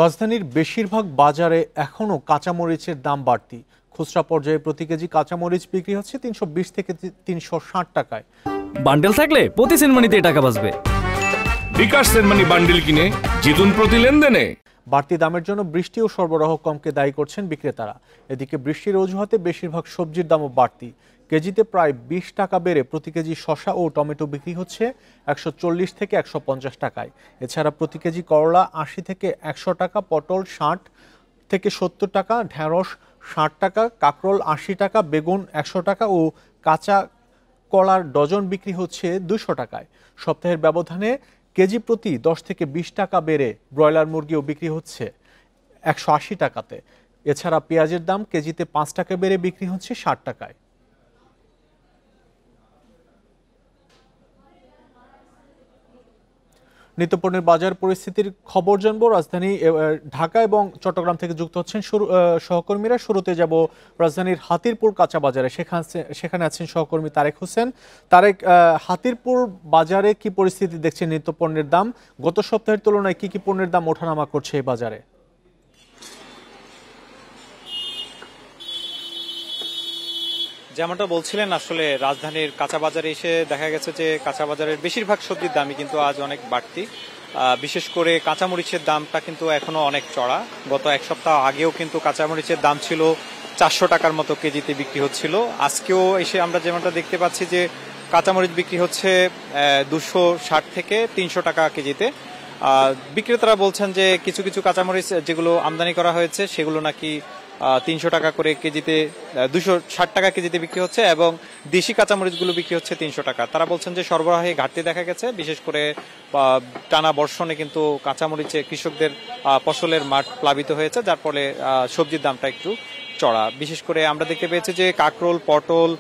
রাজধানীর বেশিরভাগ বাজারে এখনো কাঁচামরিচের দাম বাড়তি। খুচরা পর্যায়ে প্রতি কেজি কাঁচামরিচ বিক্রি হচ্ছে ৩২০ থেকে ৩৬০ টাকায়। বান্ডেল থাকলে প্রতি সেনমানিতে টাকা বাঁচবে। বিকাশ সেনমানি বান্ডেল কিনে জিতুন প্রতি লেনদেনে। বাড়তি দামের জন্য বৃষ্টি ও সরবরাহ কমকে দায়ী করছেন বিক্রেতারা। এদিকে বৃষ্টির অজুহাতে বেশিরভাগ সবজির দামও বাড়তি। কেজিতে প্রায় ২০ টাকা বেড়ে প্রতি কেজি শসা ও টমেটো বিক্রি হচ্ছে ১৪০ থেকে ১৫০ টাকায়। এছাড়া প্রতি কেজি করলা ৮০ থেকে ১০০ টাকা, পটল ৬০ থেকে ৭০ টাকা, ঢেঁড়স ৬০ টাকা, কাঁকরোল ৮০ টাকা, বেগুন ১০০ টাকা ও কাঁচা কলার ডজন বিক্রি হচ্ছে ২০০ টাকায়। সপ্তাহের ব্যবধানে কেজি প্রতি ১০ থেকে ২০ টাকা বেড়ে ব্রয়লার মুরগিও বিক্রি হচ্ছে ১৮০ টাকাতে। এছাড়া পেঁয়াজের দাম কেজিতে ৫ টাকা বেড়ে বিক্রি হচ্ছে ৬০ টাকায়। নিত্যপণ্যের বাজার পরিস্থিতির খবর জানবো। রাজধানী ঢাকা এবং চট্টগ্রাম থেকে যুক্ত হচ্ছেন সহকর্মীরা। শুরুতে যাব রাজধানীর হাতিরপুল কাঁচা বাজারে, সেখানে আছেন সহকর্মী তারেক হোসেন। তারেক, হাতিরপুল বাজারে কি পরিস্থিতি দেখছেন? নিত্যপণ্যের দাম গত সপ্তাহের তুলনায় কি কি পণ্যের দাম ওঠানামা করছে এই বাজারে? যেমনটা বলছিলেন, আসলে রাজধানীর কাঁচা বাজারে এসে দেখা গেছে যে কাঁচা বাজারের বেশিরভাগ সবজির দামই কিন্তু আজ অনেক বাড়তি। বিশেষ করে কাঁচামরিচের দামটা কিন্তু এখনো অনেক চড়া। গত এক সপ্তাহ আগেও কিন্তু কাঁচামরিচের দাম ছিল ৪০০ টাকার মতো কেজিতে বিক্রি হচ্ছিল। আজকেও এসে আমরা যেমনটা দেখতে পাচ্ছি যে কাঁচামরিচ বিক্রি হচ্ছে ২৬০ থেকে ৩০০ টাকা কেজিতে। বিক্রেতারা বলছেন যে কিছু কিছু কাঁচামরিচ যেগুলো আমদানি করা হয়েছে সেগুলো নাকি ৩০০ টাকা করে কেজিতে, ২৬০ টাকা কেজিতে বিক্রি হচ্ছে এবং দেশি কাঁচামরিচগুলো বিক্রি হচ্ছে ৩০০ টাকা। তারা বলছেন যে সরবরাহে ঘাটতি দেখা গেছে, বিশেষ করে টানা বর্ষণে কিন্তু কাঁচামরিচে কৃষকদের ফসলের মাঠ প্লাবিত হয়েছে, যার ফলে সবজির দামটা একটু চড়া। বিশেষ করে আমরা দেখতে পেয়েছি যে কাঁকরোল, পটল,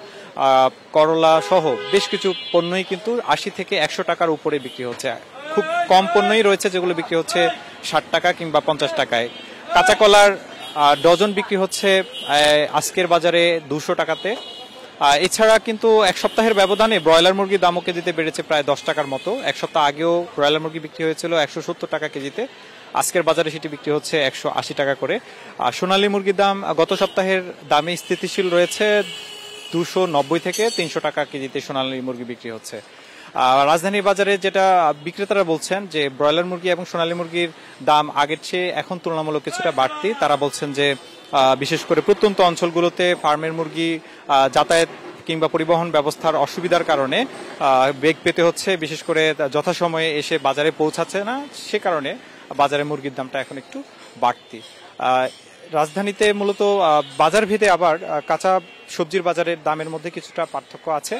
করলা সহ বেশ কিছু পণ্যই কিন্তু ৮০ থেকে ১০০ টাকার উপরে বিক্রি হচ্ছে। খুব কম পণ্যই রয়েছে যেগুলো বিক্রি হচ্ছে ৬০ টাকা কিংবা ৫০ টাকায়। কাঁচা কলার ডজন বিক্রি হচ্ছে আজকের বাজারে ২০০ টাকাতে। এছাড়া কিন্তু এক সপ্তাহের ব্যবধানে ব্রয়লার মুরগির দামও কেজিতে বেড়েছে প্রায় ১০ টাকার মতো। এক সপ্তাহ আগেও ব্রয়লার মুরগি বিক্রি হয়েছিল ১৭০ টাকা কেজিতে, আজকের বাজারে সেটি বিক্রি হচ্ছে ১৮০ টাকা করে। আর সোনালী মুরগির দাম গত সপ্তাহের দামে স্থিতিশীল রয়েছে, ২৯০ থেকে ৩০০ টাকা কেজিতে সোনালী মুরগি বিক্রি হচ্ছে। রাজধানীর বাজারে যেটা বিক্রেতারা বলছেন যে ব্রয়লার মুরগি এবং সোনালী মুরগির দাম আগের চেয়ে এখন তুলনামূলক কিছুটা বাড়তি। তারা বলছেন যে বিশেষ করে প্রত্যন্ত অঞ্চলগুলোতে ফার্মের মুরগি যাতায়াত কিংবা পরিবহন ব্যবস্থার অসুবিধার কারণে বেগ পেতে হচ্ছে, বিশেষ করে যথাসময়ে এসে বাজারে পৌঁছাচ্ছে না, সে কারণে বাজারে মুরগির দামটা এখন একটু বাড়তি। রাজধানীতে মূলত বাজার ভেদে আবার কাঁচা সবজির বাজারের দামের মধ্যে কিছুটা পার্থক্য আছে।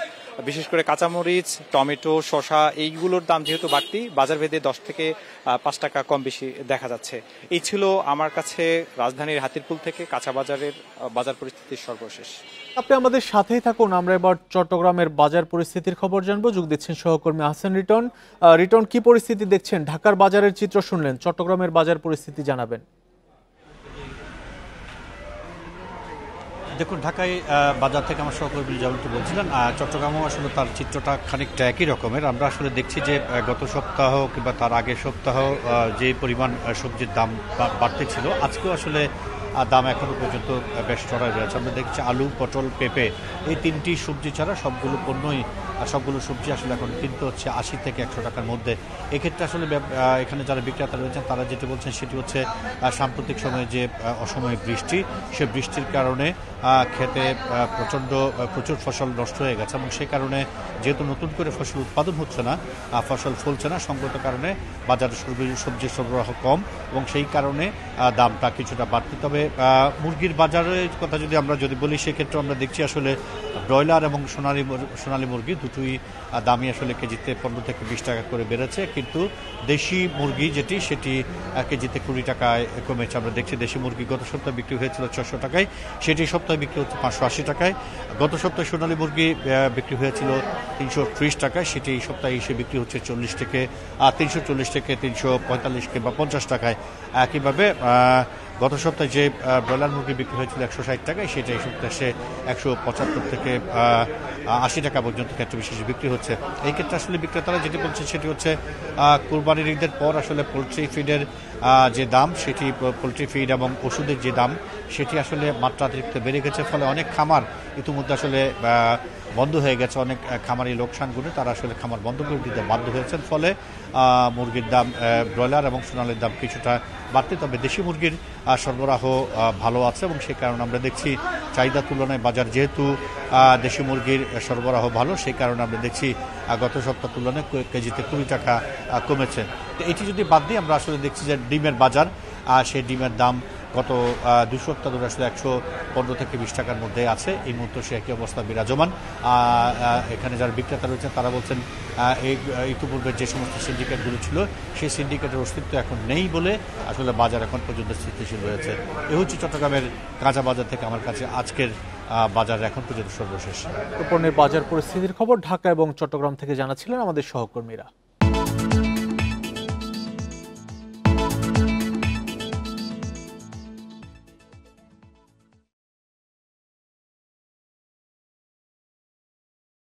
বিশেষ করে কাঁচামরিচ, টমেটো, শসা এইগুলোর দাম যেহেতু বাড়তি, বাজার ভেদে ১০ থেকে ৫ টাকা কম বেশি দেখা যাচ্ছে। এই ছিল আমার কাছে রাজধানীর হাতিরপুল থেকে কাঁচা বাজারের বাজার পরিস্থিতির সর্বশেষ। আপনি আমাদের সাথেই থাকুন, আমরা এবার চট্টগ্রামের বাজার পরিস্থিতির খবর জানবো। যোগ দিচ্ছেন সহকর্মী আহসান রিটন। রিটন, কি পরিস্থিতি দেখছেন? ঢাকার বাজারের চিত্র শুনলেন, চট্টগ্রামের বাজার পরিস্থিতি জানাবেন। দেখুন, ঢাকায় বাজার থেকে আমার সহকর্মী যেমনটি বলছিলেন, চট্টগ্রামও আসলে তার চিত্রটা খানিকটা একই রকমের। আমরা আসলে দেখছি যে গত সপ্তাহ কিংবা তার আগের সপ্তাহ যে পরিমাণ সবজির দাম বাড়তে ছিল, আজকেও আসলে দাম এখনো পর্যন্ত বেশ চড়াই রয়েছে। আমরা দেখছি আলু, পটল, পেঁপে এই তিনটি সবজি ছাড়া সবগুলো সবজি আসলে এখন কিনতে হচ্ছে ৮০ থেকে ১০০ টাকার মধ্যে। এক্ষেত্রে আসলে এখানে যারা বিক্রেতা রয়েছেন তারা যেটি বলছেন সেটি হচ্ছে সাম্প্রতিক সময়ে যে অসময়ে বৃষ্টি, সে বৃষ্টির কারণে খেতে প্রচুর ফসল নষ্ট হয়ে গেছে এবং সে কারণে যেহেতু নতুন করে ফসল উৎপাদন হচ্ছে না, ফসল ফলছে না, সঙ্গত কারণে বাজারে সবজির সরবরাহ কম এবং সেই কারণে দামটা কিছুটা বাড়তি। তবে মুরগির বাজারের কথা যদি বলি, সেক্ষেত্রে আমরা দেখছি আসলে ব্রয়লার এবং সোনালী মুরগি দুটোই দামই আসলে কেজিতে ১৫ থেকে ২০ টাকা করে বেড়েছে, কিন্তু দেশি মুরগি সেটি কেজিতে ২০ টাকায় কমেছে। আমরা দেখছি দেশি মুরগি গত সপ্তাহে বিক্রি হয়েছিল ৬০০ টাকায়, সেটি সপ্তাহে বিক্রি হচ্ছে ৫৮০ টাকায়। গত সপ্তাহে সোনালী মুরগি বিক্রি হয়েছিল ৩৩০ টাকায়, সেটি এই সপ্তাহে এসে বিক্রি হচ্ছে ৩৪০ থেকে ৩৪৫ কিংবা ৫০ টাকায়। একইভাবে গত সপ্তাহে যে ব্রয়লার মুরগি বিক্রি হয়েছিল 160 টাকায়, সেটা এই সপ্তাহে সে 175 থেকে 80 টাকা পর্যন্ত ক্ষেত্রে বিশেষ বিক্রি হচ্ছে। এই ক্ষেত্রে আসলে বিক্রেতারা যেটি বলছেন সেটি হচ্ছে কুরবানির ঈদের পর আসলে পোলট্রি ফিডের যে দাম, সেটি পোলট্রি ফিড এবং ওষুধের যে দাম সেটি আসলে মাত্রাতিরিক্ত বেড়ে গেছে। ফলে অনেক খামার ইতিমধ্যে আসলে বন্ধ হয়ে গেছে। অনেক খামারি লোকসানগুলো তারা আসলে খামার বন্ধ করে দিতে বাধ্য হয়েছেন। ফলে মুরগির দাম, ব্রয়লার এবং সোনালির দাম কিছুটা বাড়তে, তবে দেশি মুরগির সরবরাহ ভালো আছে এবং সে কারণে আমরা দেখছি চাহিদার তুলনায় বাজার যেহেতু দেশি মুরগির সরবরাহ ভালো, সেই কারণে আমরা দেখছি গত সপ্তাহ তুলনায় কেজিতে 20 টাকা কমেছে। তো এটি যদি বাদ দিয়ে আমরা আসলে দেখছি যে ডিমের বাজার, সেই ডিমের দাম গত 2 সপ্তাহ ধরে আসলে 115 থেকে 20 টাকার মধ্যে আছে। এই মুহূর্তে সে একই অবস্থা বিরাজমান। এখানে যারা বিক্রেতা রয়েছেন তারা বলছেন ইতিপূর্বে যে সমস্ত সিন্ডিকেটগুলো ছিল সেই সিন্ডিকেটের অস্তিত্ব এখন নেই বলে আসলে বাজার এখন পর্যন্ত স্থিতিশীল রয়েছে। এ হচ্ছে চট্টগ্রামের কাঁচা বাজার থেকে আমার কাছে আজকের বাজার এখন পর্যন্ত সর্বশেষ। পণ্যের বাজার পরিস্থিতির খবর ঢাকা এবং চট্টগ্রাম থেকে জানাচ্ছিলেন আমাদের সহকর্মীরা।